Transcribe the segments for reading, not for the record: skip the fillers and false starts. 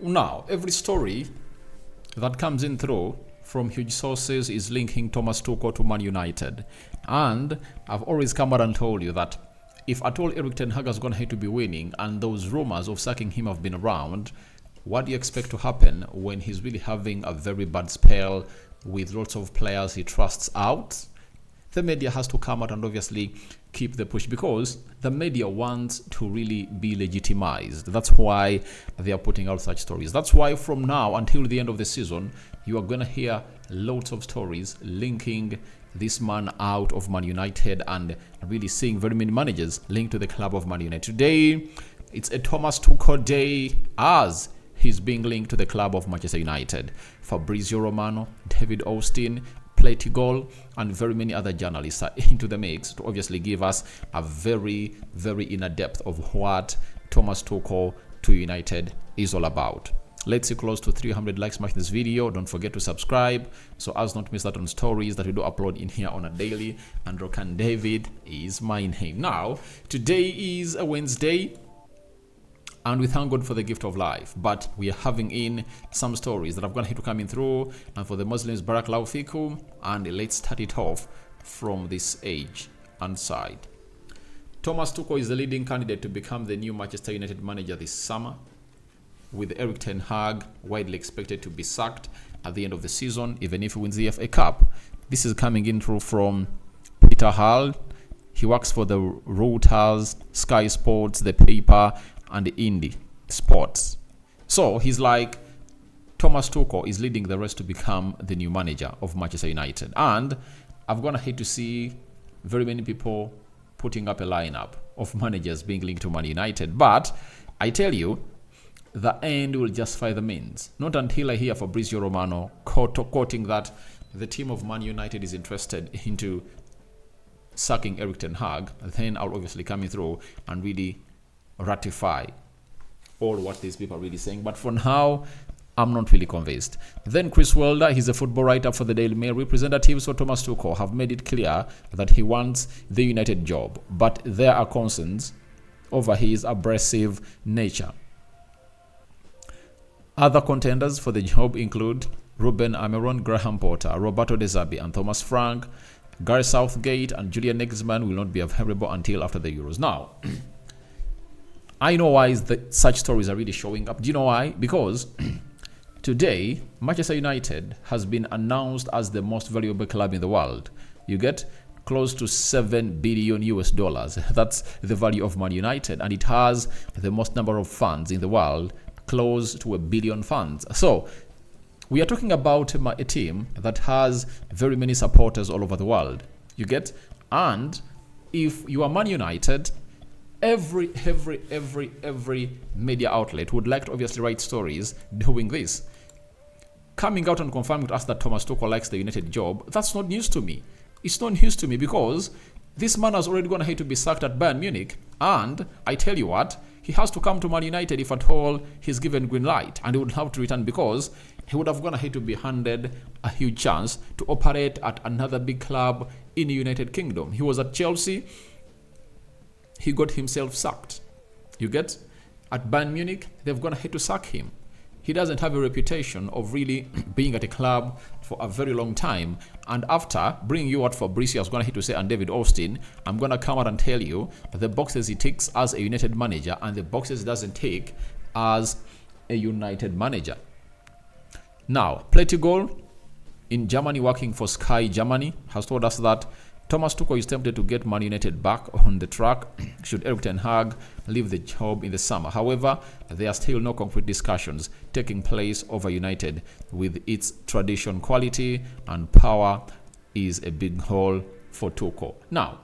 Now, every story that comes in through from huge sources is linking Thomas Tuchel to Man United. And I've always come out and told you that if at all Erik ten Hag is going to hate to be winning and those rumors of sacking him have been around, what do you expect to happen when he's really having a very bad spell with lots of players he trusts out? The media has to come out and obviously keep the push, because the media wants to really be legitimized. That's why they are putting out such stories. That's why from now until the end of the season, you are going to hear lots of stories linking this man out of Man United and really seeing very many managers linked to the club of Man United. Today, it's a Thomas Tuchel day as he's being linked to the club of Manchester United. Fabrizio Romano, David Austin, Tuchel, and very many other journalists are into the mix to obviously give us a very, very inner depth of what Thomas Tuchel to United is all about. Let's see close to 300 likes match this video. Don't forget to subscribe so as not to miss out on stories that we do upload in here on a daily. And Rokan David is my name. Now, today is a Wednesday, and we thank God for the gift of life. But we are having in some stories that I'm going to come in through. And for the Muslims, Barakallahu Fikum. And let's start it off from this age and side. Thomas Tuchel is the leading candidate to become the new Manchester United manager this summer, with Erik ten Hag widely expected to be sacked at the end of the season, even if he wins the FA Cup. This is coming in through from Peter Hall. He works for the Reuters, Sky Sports, The Paper, and the Indie Sports. So he's like, Thomas Tuchel is leading the rest to become the new manager of Manchester United. And I've gonna hate to see very many people putting up a lineup of managers being linked to Man United. But I tell you, the end will justify the means. Not until I hear Fabrizio Romano quoting that the team of Man United is interested into sacking Erik ten Hag, then I'll obviously come in through and really ratify all what these people are really saying. But for now, I'm not really convinced. Then Chris Wilder, he's a football writer for the Daily Mail. Representatives for Thomas Tuchel have made it clear that he wants the United job, but there are concerns over his abrasive nature. Other contenders for the job include Ruben Amorim, Graham Potter, Roberto De Zerbi, and Thomas Frank. Gareth Southgate and Julian Nagelsmann will not be available until after the Euros. Now, I know why such stories are really showing up. Do you know why? Because today, Manchester United has been announced as the most valuable club in the world. You get close to $7 billion US. That's the value of Man United, and it has the most number of fans in the world, close to 1 billion fans. So we are talking about a team that has very many supporters all over the world. You get? And if you are Man United, every media outlet would like to obviously write stories doing this. Coming out and confirming to us that Thomas Tuchel likes the United job, that's not news to me. It's not news to me because this man has already gone ahead to be sacked at Bayern Munich. And I tell you what, he has to come to Man United if at all he's given green light. And he would have to return because he would have gone ahead to be handed a huge chance to operate at another big club in the United Kingdom. He was at Chelsea. He got himself sacked. You get? At Bayern Munich, they've gone ahead to sack him. He doesn't have a reputation of really being at a club for a very long time. And after bringing you what Fabrizio was going to say and David Austin, I'm going to come out and tell you the boxes he ticks as a United manager and the boxes he doesn't tick as a United manager. Now, Tuchel in Germany, working for Sky Germany, has told us that Thomas Tuchel is tempted to get Man United back on the track should Erik ten Hag leave the job in the summer. However, there are still no concrete discussions taking place over United, with its tradition, quality, and power is a big hole for Tuchel. Now,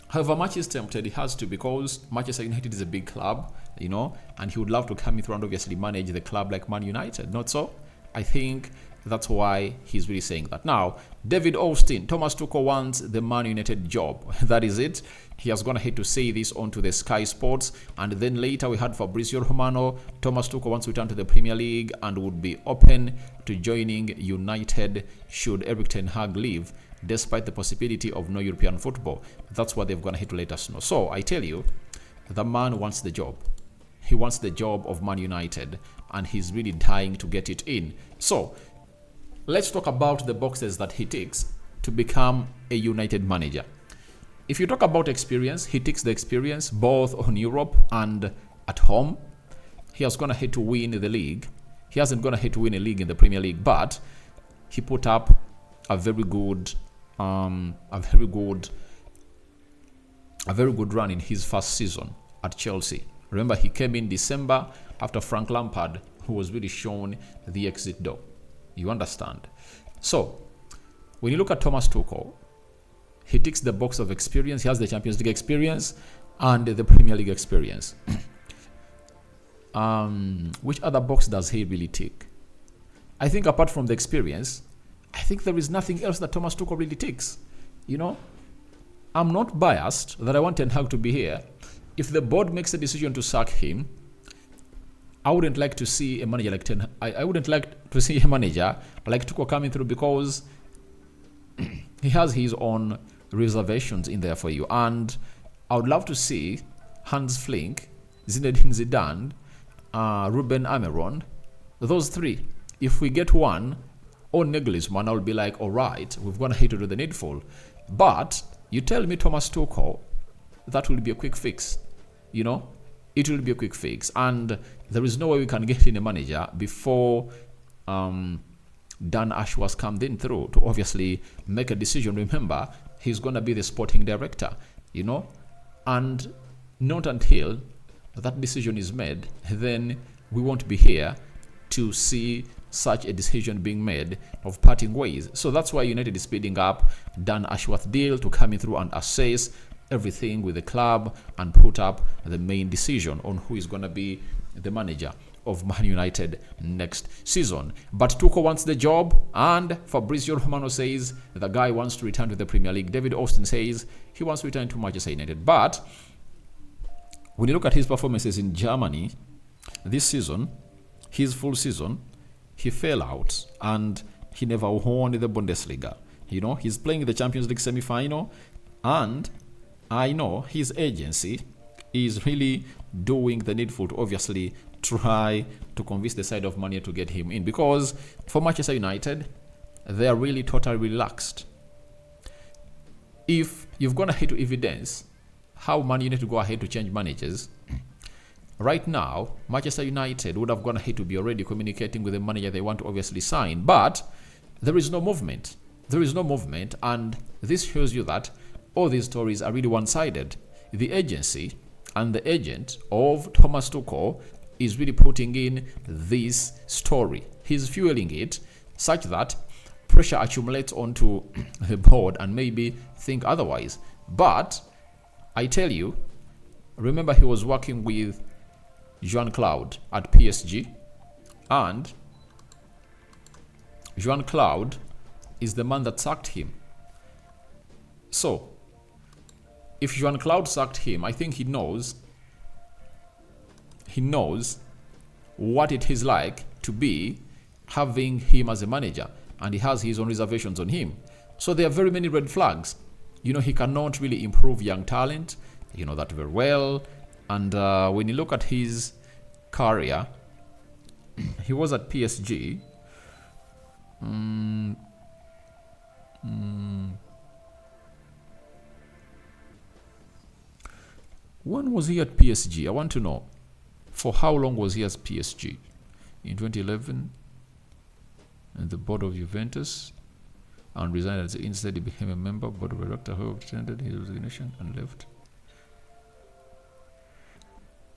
however much he's tempted, he has to, because Manchester United is a big club, and he would love to come in through and obviously manage the club like Man United. Not so? I think that's why he's really saying that. Now, David Austin, Thomas Tuchel wants the Man United job. That is it. He has gone ahead to say this onto the Sky Sports. And then later we had Fabrizio Romano. Thomas Tuchel wants to return to the Premier League and would be open to joining United should Erik ten Hag leave, despite the possibility of no European football. That's what they've gone ahead to let us know. So I tell you, the man wants the job. he wants the job of Man United, and he's really dying to get it in. So let's talk about the boxes that he ticks to become a United manager. If you talk about experience, he ticks the experience both on Europe and at home. He has gone ahead to win the league. He hasn't gone ahead to win a league in the Premier League, but he put up a very good run in his first season at Chelsea. Remember, he came in December after Frank Lampard, who was really shown the exit door. You understand? So, when you look at Thomas Tuchel, he ticks the box of experience. He has the Champions League experience and the Premier League experience. Which other box does he really tick? I think apart from the experience, I think there is nothing else that Thomas Tuchel really ticks. You know, I'm not biased that I want Ten Hag to be here. If the board makes a decision to sack him, I wouldn't like to see a manager like Ten Hag. I wouldn't like to see a manager like Tuchel coming through, because he has his own reservations in there for you. And I would love to see Hans Flick, Zinedine Zidane, Ruben Amorim, those three. If we get one, or Nagelsmann, I'll be like, all right, we've gone ahead to do the needful. But you tell me Thomas Tuchel, that will be a quick fix. You know, it will be a quick fix. And there is no way we can get in a manager before Dan Ashworth comes in through to obviously make a decision. Remember, he's going to be the sporting director, you know, and not until that decision is made, then we won't be here to see such a decision being made of parting ways. So that's why United is speeding up Dan Ashworth deal to come in through and assess everything with the club and put up the main decision on who is going to be the manager of Man United next season. But Tuchel wants the job, and Fabrizio Romano says the guy wants to return to the Premier League. David Austin says he wants to return to Manchester United. But when you look at his performances in Germany this season, his full season, he fell out and he never won the Bundesliga. You know, he's playing the Champions League semi-final, and I know his agency is really doing the needful to obviously try to convince the side of Man United to get him in, because for Manchester United, they are really totally relaxed. If you've gone ahead to evidence how Man United to go ahead to change managers, right now, Manchester United would have gone ahead to be already communicating with the manager they want to obviously sign, but there is no movement. There is no movement, and this shows you that all these stories are really one-sided. The agency and the agent of Thomas Tuchel is really putting in this story. He's fueling it such that pressure accumulates onto the board and maybe think otherwise. But I tell you, remember he was working with Jean-Claude at PSG, and Jean-Claude is the man that sacked him. So, if Jean-Claude sacked him, I think he knows what it is like to be having him as a manager, and he has his own reservations on him. So there are very many red flags. You know, he cannot really improve young talent. You know that very well. And when you look at his career, he was at PSG. When was he at PSG? I want to know. For how long was he at PSG? In 2011, and the board of Juventus, and resigned as instead he became a member of board of director who extended his resignation and left.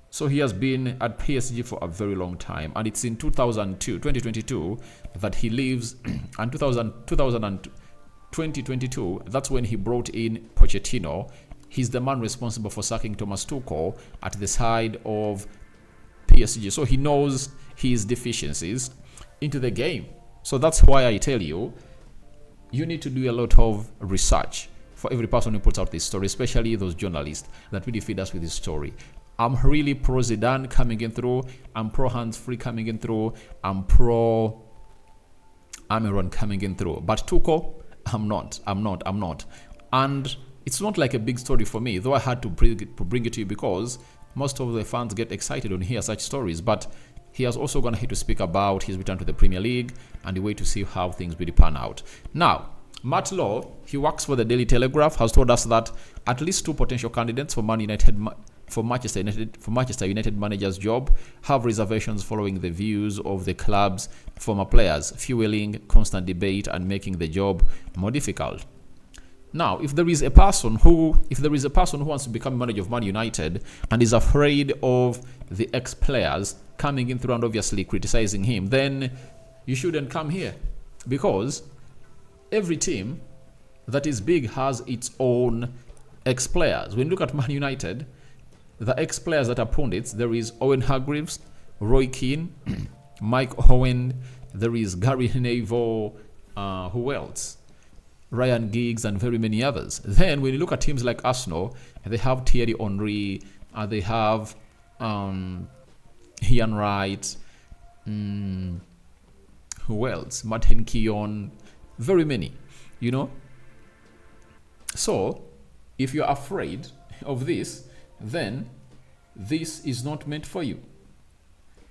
So he has been at PSG for a very long time, and it's in 2022 that he leaves, and 2022, that's when he brought in Pochettino. He's the man responsible for sacking Thomas Tuchel at the side of PSG. So he knows his deficiencies into the game. So that's why I tell you, you need to do a lot of research for every person who puts out this story, especially those journalists that really feed us with this story. I'm really pro Zidane coming in through. I'm pro Hans Flick coming in through. I'm pro Amorim coming in through. But Tuchel, I'm not. And it's not like a big story for me, though I had to bring it to you because most of the fans get excited when hear such stories, but he has also gone ahead to speak about his return to the Premier League and the way to see how things will pan out. Now, Matt Law, he works for the Daily Telegraph, has told us that at least 2 potential candidates for Manchester United manager's job have reservations following the views of the club's former players, fueling constant debate and making the job more difficult. Now, if there is a person who wants to become manager of Man United and is afraid of the ex-players coming in through and obviously criticizing him, then you shouldn't come here, because every team that is big has its own ex-players. When you look at Man United, the ex-players that are pundits, there is Owen Hargreaves, Roy Keane, Mike Owen, there is Gary Neville, who else? Ryan Giggs, and very many others. Then when you look at teams like Arsenal, they have Thierry Henry, they have Ian Wright, who else? Martin Keown, very many, you know. So if you're afraid of this, then this is not meant for you.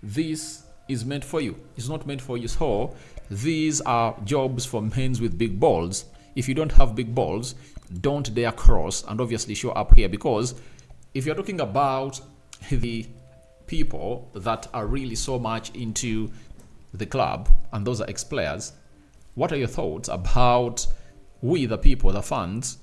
This is meant for you. It's not meant for you. So these are jobs for men with big balls. If you don't have big balls, don't dare cross and obviously show up here, because if you're talking about the people that are really so much into the club, and those are ex-players, what are your thoughts about we, the people, the fans,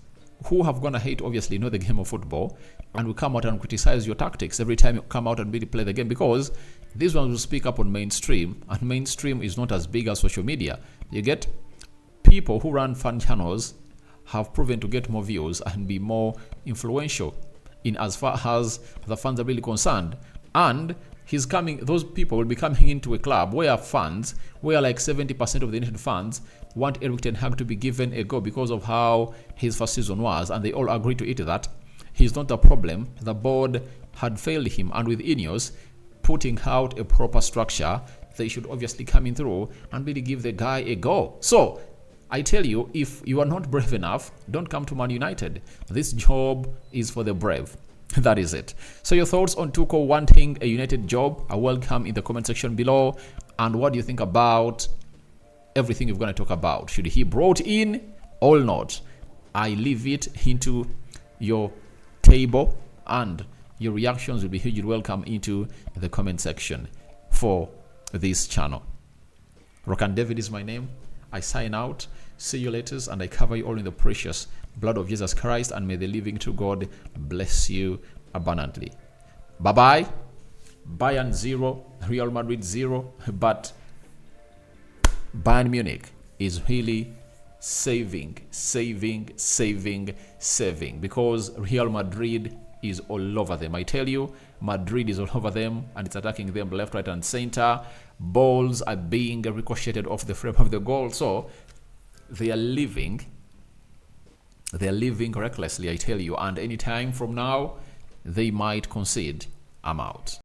who have gone ahead to obviously know the game of football and will come out and criticize your tactics every time you come out and really play the game? Because these ones will speak up on mainstream, and mainstream is not as big as social media. You get people who run fan channels have proven to get more views and be more influential in as far as the fans are really concerned. And those people will be coming into a club where like 70% of the United fans want Erik ten Hag to be given a go because of how his first season was, and they all agree to it that he's not a problem. The board had failed him, and with Ineos putting out a proper structure, they should obviously come in through and really give the guy a go. So I tell you, if you are not brave enough, don't come to Man United. This job is for the brave. That is it. So your thoughts on Tuchel wanting a United job are welcome in the comment section below. And what do you think about everything we're going to talk about? Should he brought in or not? I leave it into your table, and your reactions will be hugely welcome into the comment section for this channel. Rokan David is my name. I sign out. See you later, and I cover you all in the precious blood of Jesus Christ, and may the living true God bless you abundantly. Bye-bye. Bayern 0, Real Madrid 0, but Bayern Munich is really saving, because Real Madrid is all over them. I tell you, Madrid is all over them, and it's attacking them left, right, and center. Balls are being ricocheted off the frame of the goal, so they are living recklessly, I tell you, and any time from now they might concede. I'm out.